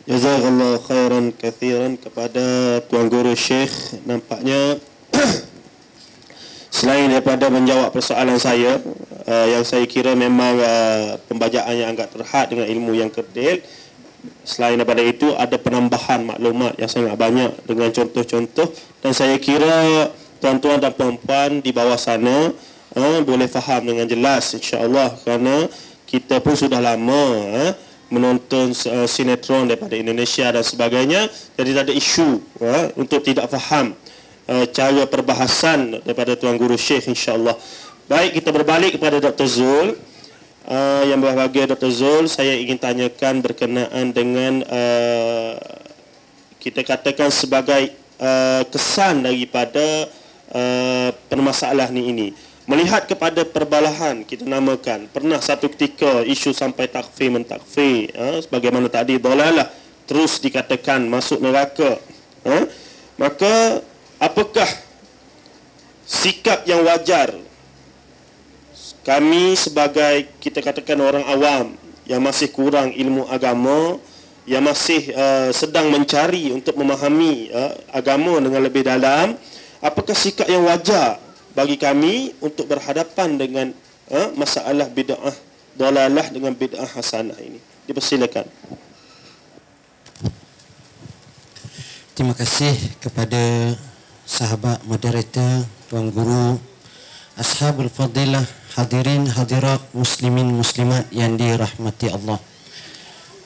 Jazakallah khairan kathiran kepada Tuan Guru Syekh. Nampaknya selain daripada menjawab persoalan saya, yang saya kira memang pembacaan yang agak terhad dengan ilmu yang kerdil, selain daripada itu ada penambahan maklumat yang sangat banyak dengan contoh-contoh, dan saya kira tuan-tuan dan puan-puan di bawah sana boleh faham dengan jelas insya-Allah, kerana kita pun sudah lama menonton sinetron daripada Indonesia dan sebagainya, jadi tak ada isu untuk tidak faham cara perbahasan daripada Tuan Guru Syekh insya-Allah. Baik, kita berbalik kepada Dr. Zul. Yang berbahagia Dr. Zul, saya ingin tanyakan berkenaan dengan kita katakan sebagai kesan daripada permasalahan ini. Melihat kepada perbalahan, kita namakan pernah satu ketika isu sampai takfir mentakfir, sebagaimana tadi dolalah terus dikatakan masuk neraka, maka apakah sikap yang wajar kami sebagai kita katakan orang awam yang masih kurang ilmu agama, yang masih sedang mencari untuk memahami agama dengan lebih dalam, apakah sikap yang wajar bagi kami untuk berhadapan dengan masalah bid'ah dalalah dengan bid'ah hasanah ini? Dipersilakan. Terima kasih kepada sahabat moderator, Tuan Guru, Ashabul Fadilah, hadirin hadirat, muslimin muslimat yang dirahmati Allah.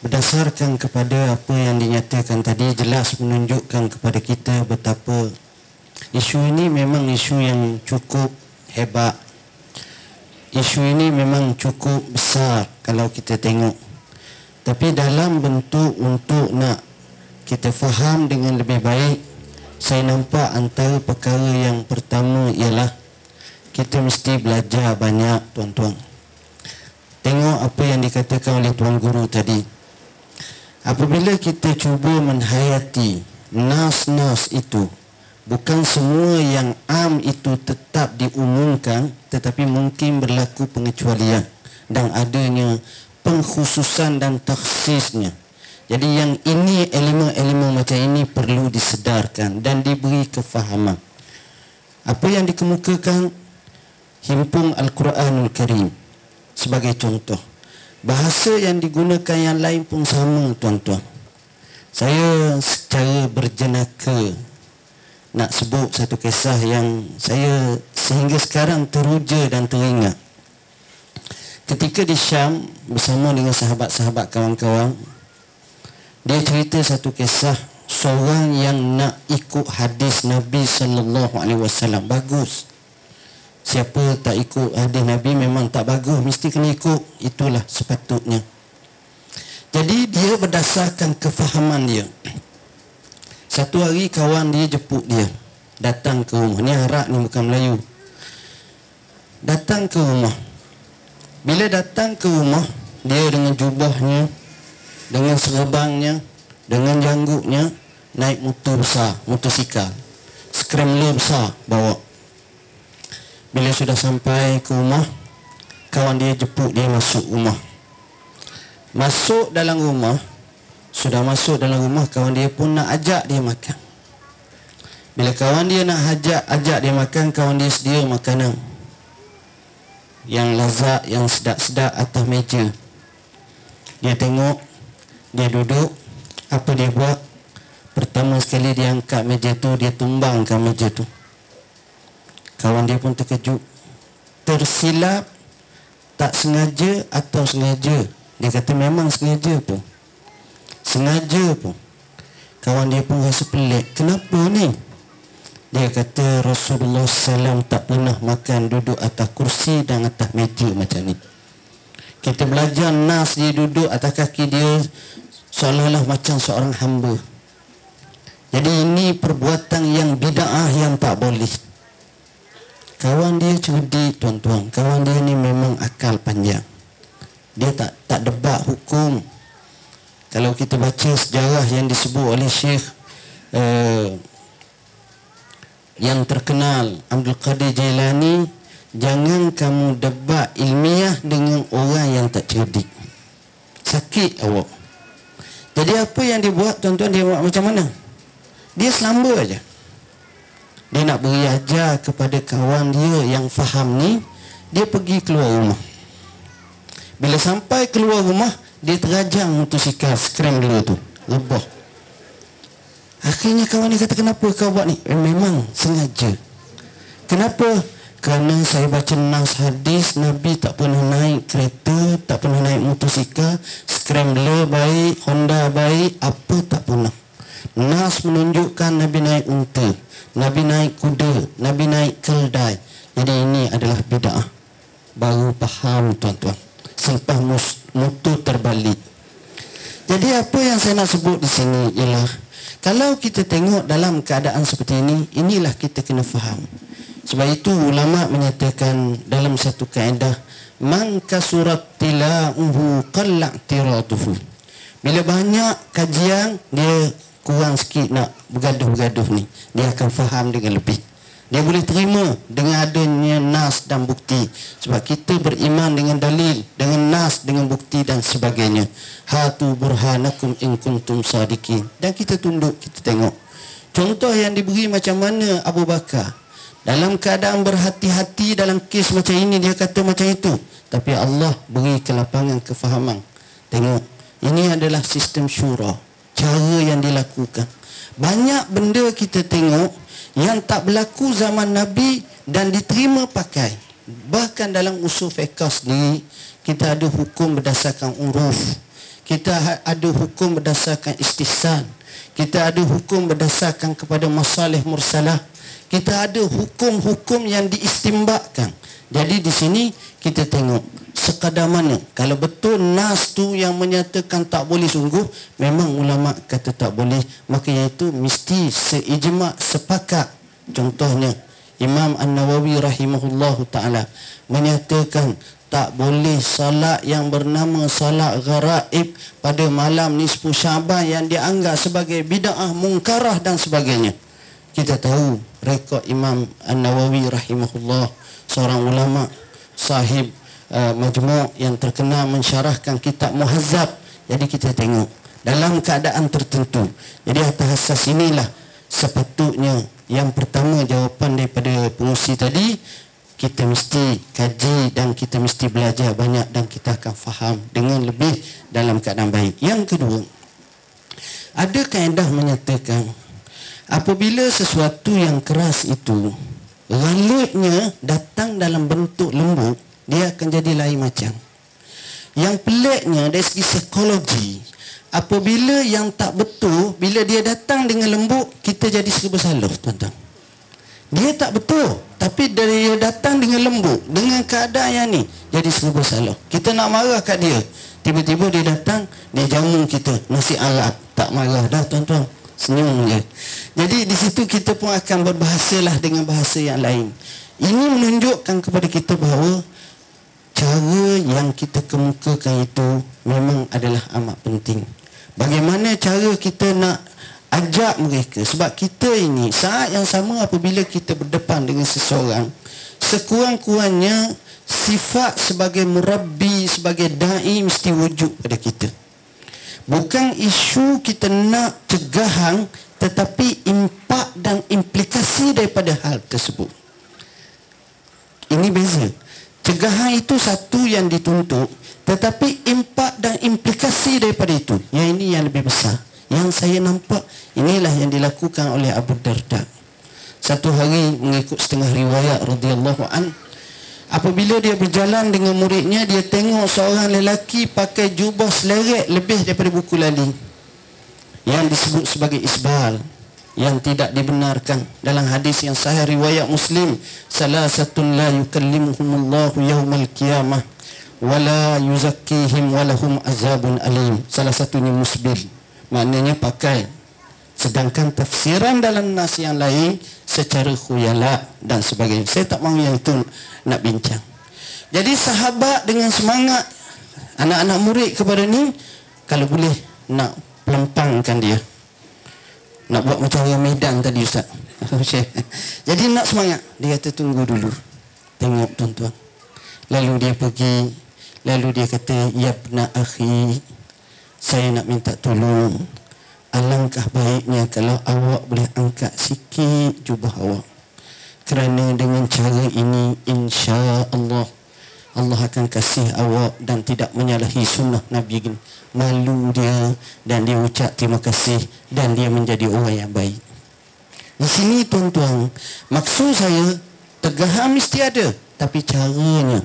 Berdasarkan kepada apa yang dinyatakan tadi, jelas menunjukkan kepada kita betapa isu ini memang isu yang cukup hebat. Isu ini memang cukup besar kalau kita tengok. Tapi dalam bentuk untuk nak kita faham dengan lebih baik, saya nampak antara perkara yang pertama ialah kita mesti belajar banyak, tuan-tuan. Tengok apa yang dikatakan oleh Tuan Guru tadi. Apabila kita cuba menhayati nas-nas itu, bukan semua yang am itu tetap diumumkan, tetapi mungkin berlaku pengecualian dan adanya pengkhususan dan takhsisnya. Jadi yang ini, elemen-elemen macam ini perlu disedarkan dan diberi kefahaman. Apa yang dikemukakan Himpun Al-Quranul Karim sebagai contoh. Bahasa yang digunakan yang lain pun sama, tuan-tuan. Saya secara berjenaka nak sebut satu kisah yang saya sehingga sekarang teruja dan teringat. Ketika di Syam bersama dengan sahabat-sahabat kawan-kawan, dia cerita satu kisah seorang yang nak ikut hadis Nabi SAW. Bagus. Siapa tak ikut hadis Nabi memang tak bagus, mesti kena ikut. Itulah sepatutnya. Jadi dia berdasarkan kefahaman dia. Satu hari kawan dia jemput dia, datang ke rumah. Ni Arab ni, bukan Melayu. Datang ke rumah. Bila datang ke rumah, dia dengan jubahnya, dengan serabangnya, dengan janggutnya, naik motor besar, motosikal, scrambler besar bawa. Bila sudah sampai ke rumah, kawan dia jemput dia masuk rumah. Masuk dalam rumah, sudah masuk dalam rumah, kawan dia pun nak ajak dia makan. Bila kawan dia nak ajak dia makan, kawan dia sedia makanan yang lazat, yang sedap-sedap atas meja. Dia tengok, dia duduk, apa dia buat? Pertama sekali dia angkat meja tu, dia tumbangkan meja tu. Kawan dia pun terkejut. Tersilap, tak sengaja atau sengaja? Dia kata memang sengaja pun. Sengaja pun. Kawan dia pun rasa pelik. Kenapa ni? Dia kata Rasulullah SAW tak pernah makan duduk atas kursi dan atas meja macam ni. Kita belajar nas, dia duduk atas kaki dia seolah-olah macam seorang hamba. Jadi ini perbuatan yang bid'ah yang tak boleh. Kawan dia cerdik, tuan-tuan. Kawan dia ni memang akal panjang. Dia tak debat hukum. Kalau kita baca sejarah yang disebut oleh Syekh yang terkenal Abdul Qadir Jailani, jangan kamu debat ilmiah dengan orang yang tak cerdik. Sakit awak. Jadi apa yang dia buat, tuan-tuan, dia buat macam mana? Dia selamba aja. Dia nak beri ajar kepada kawan dia yang faham ni. Dia pergi keluar rumah. Bila sampai keluar rumah, dia terajang motosikal scrambler tu, rebah. Akhirnya kawan dia kata, kenapa kau buat ni? Memang sengaja. Kenapa? Kerana saya baca nas hadis, Nabi tak pernah naik kereta, tak pernah naik motosikal, scrambler baik, Honda baik, apa tak pernah. Nas menunjukkan Nabi naik unta, Nabi naik kuda, Nabi naik keldai. Jadi ini adalah bid'ah. Baru faham, tuan-tuan, selepas motor terbalik. Jadi apa yang saya nak sebut di sini ialah, kalau kita tengok dalam keadaan seperti ini, inilah kita kena faham. Sebab itu ulama menyatakan dalam satu kaedah, man kasurat tilauhu qalla tiratuhu. Bila banyak kajian, dia kurang sikit nak bergaduh-gaduh ni, dia akan faham dengan lebih. Dia boleh terima dengan adanya nas dan bukti. Sebab kita beriman dengan dalil, dengan nas, dengan bukti dan sebagainya. Hatu burhanakum in kuntum sadiqin. Dan kita tunduk, kita tengok. Contoh yang diberi macam mana Abu Bakar. Dalam keadaan berhati-hati dalam kes macam ini, dia kata macam itu. Tapi Allah beri kelapangan kefahaman. Tengok, ini adalah sistem syura. Cara yang dilakukan. Banyak benda kita tengok yang tak berlaku zaman Nabi dan diterima pakai. Bahkan dalam usul fiqh sendiri, kita ada hukum berdasarkan uruf, kita ada hukum berdasarkan istihsan, kita ada hukum berdasarkan kepada masalih mursalah, kita ada hukum-hukum yang diistimbakkan. Jadi di sini kita tengok sekadar mana. Kalau betul nas tu yang menyatakan tak boleh sungguh, memang ulama kata tak boleh, maka iaitu mesti seijma', sepakat. Contohnya Imam An-Nawawi rahimahullahu ta'ala menyatakan tak boleh salat yang bernama salat gharaib pada malam nisfu Syaban yang dianggap sebagai bid'ah mungkarah dan sebagainya. Kita tahu rekod Imam An-Nawawi rahimahullah, seorang ulama sahib majmu' yang terkenal mensyarahkan kitab Muhazzab. Jadi kita tengok dalam keadaan tertentu. Jadi atas asas inilah sepatutnya yang pertama jawapan daripada pengusi tadi, kita mesti kaji dan kita mesti belajar banyak dan kita akan faham dengan lebih dalam keadaan baik. Yang kedua, ada kaedah menyatakan apabila sesuatu yang keras itu ghalibnya datang dalam bentuk lembut, dia akan jadi lain macam. Yang peliknya dari segi psikologi, apabila yang tak betul, bila dia datang dengan lembut, kita jadi serba salah, tuan-tuan. Dia tak betul, tapi dari dia datang dengan lembut, dengan keadaan yang ni, jadi serba salah. Kita nak marah kat dia, tiba-tiba dia datang, dia jamu kita nasi Arab, tak marah dah, tuan-tuan, senyum je. Jadi di situ kita pun akan berbahasalah dengan bahasa yang lain. Ini menunjukkan kepada kita bahawa cara yang kita kemukakan itu memang adalah amat penting. Bagaimana cara kita nak ajak mereka. Sebab kita ini saat yang sama apabila kita berdepan dengan seseorang, sekurang-kurangnya sifat sebagai murabbi, sebagai da'i mesti wujud pada kita. Bukan isu kita nak cegahan, tetapi impak dan implikasi daripada hal tersebut. Ini beza. Cegahan itu satu yang dituntut, tetapi impak dan implikasi daripada itu, yang ini yang lebih besar. Yang saya nampak, inilah yang dilakukan oleh Abu Darda. Satu hari mengikut setengah riwayat radhiyallahu an, apabila dia berjalan dengan muridnya, dia tengok seorang lelaki pakai jubah seleret lebih daripada buku lali, yang disebut sebagai isbal, yang tidak dibenarkan. Dalam hadis yang sahih riwayat Muslim, salasatun la yukallimuhumullahu yaumal qiyamah wala yuzakkihim walahum azabun alim. Salah satunya musbil, maknanya pakai. Sedangkan tafsiran dalam nas yang lain secara khuyala dan sebagainya. Saya tak mahu yang itu nak bincang. Jadi sahabat dengan semangat anak-anak murid kepada ni, kalau boleh nak pelempangkan dia, nak buat macam yang Medan tadi Ustaz. Jadi nak semangat. Dia kata tunggu dulu, tengok tuan-tuan. Lalu dia pergi, lalu dia kata, ya ibna akhi, saya nak minta tolong. Alangkah baiknya kalau awak boleh angkat sikit jubah awak. Kerana dengan cara ini insya-Allah Allah akan kasih awak dan tidak menyalahi sunnah Nabi. Malu dia dan dia ucap terima kasih dan dia menjadi orang yang baik. Di sini tuan-tuan, maksud saya tegahan mesti ada, tapi caranya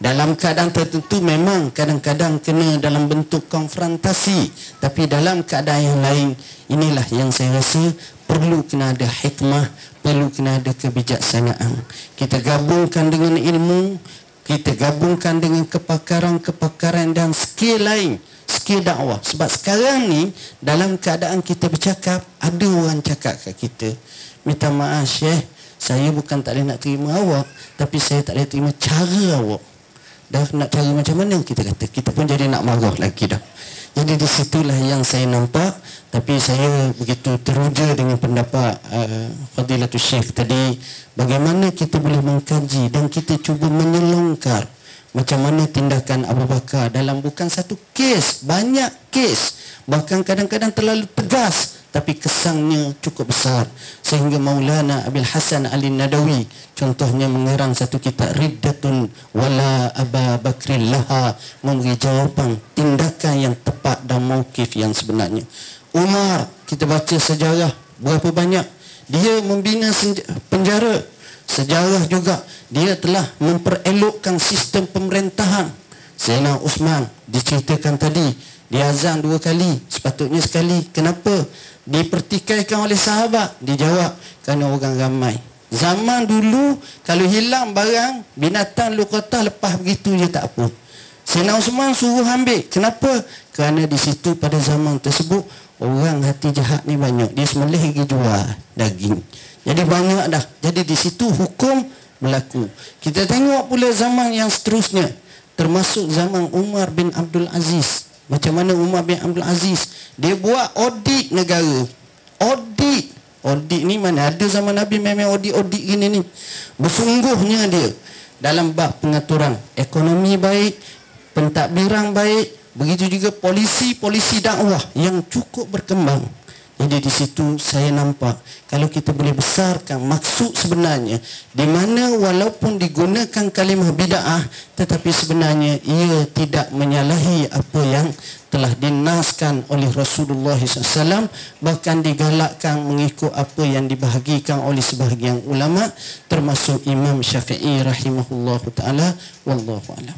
dalam keadaan tertentu memang kadang-kadang kena dalam bentuk konfrontasi, tapi dalam keadaan yang lain inilah yang saya rasa perlu kena ada hikmah, perlu kena ada kebijaksanaan. Kita gabungkan dengan ilmu, kita gabungkan dengan kepakaran-kepakaran dan skill lain, skill dakwah. Sebab sekarang ni dalam keadaan kita bercakap, ada orang cakap kat kita, minta maaf Syekh, saya bukan tak boleh nak terima awak, tapi saya tak boleh terima cara awak. Dah nak cara macam mana kita kata, kita pun jadi nak marah lagi dah. Jadi di situlah yang saya nampak. Tapi saya begitu teruja dengan pendapat Fadilatul Syekh tadi, bagaimana kita boleh mengkaji dan kita cuba menyelongkar macam mana tindakan Abu Bakar dalam bukan satu kes, banyak kes, bahkan kadang-kadang terlalu tegas tapi kesannya cukup besar, sehingga Maulana Abil Hasan Ali Nadawi contohnya mengarang satu kitab Riddatun Wala Aba Bakrin Laha, memberi jawapan tindakan yang tepat dan mauqif yang sebenarnya. Umar, kita baca sejarah berapa banyak dia membina penjara. Sejarah juga dia telah memperelokkan sistem pemerintahan. Sayyidina Uthman diceritakan tadi, dia azan 2 kali, sepatutnya sekali. Kenapa? Dipertikaikan oleh sahabat. Dijawab, kerana orang ramai. Zaman dulu kalau hilang barang binatang luqatah, lepas begitu je tak apa. Sayyidina Uthman suruh ambil. Kenapa? Kerana di situ pada zaman tersebut orang hati jahat ni banyak, dia sembelih pergi jual daging. Jadi banyak dah. Jadi di situ hukum berlaku. Kita tengok pula zaman yang seterusnya, termasuk zaman Umar bin Abdul Aziz. Macam mana Umar bin Abdul Aziz dia buat audit negara. Audit ni mana ada zaman Nabi memang audit gini ni. Bersungguhnya dia dalam bab pengaturan ekonomi baik, pentadbiran baik, begitu juga polisi dakwah yang cukup berkembang. Jadi di situ saya nampak kalau kita boleh besarkan maksud sebenarnya, di mana walaupun digunakan kalimah bid'ah, tetapi sebenarnya ia tidak menyalahi apa yang telah dinaskan oleh Rasulullah SAW, bahkan digalakkan mengikut apa yang dibahagikan oleh sebahagian ulama termasuk Imam Syafi'i rahimahullahu taala. Wallahu a'lam.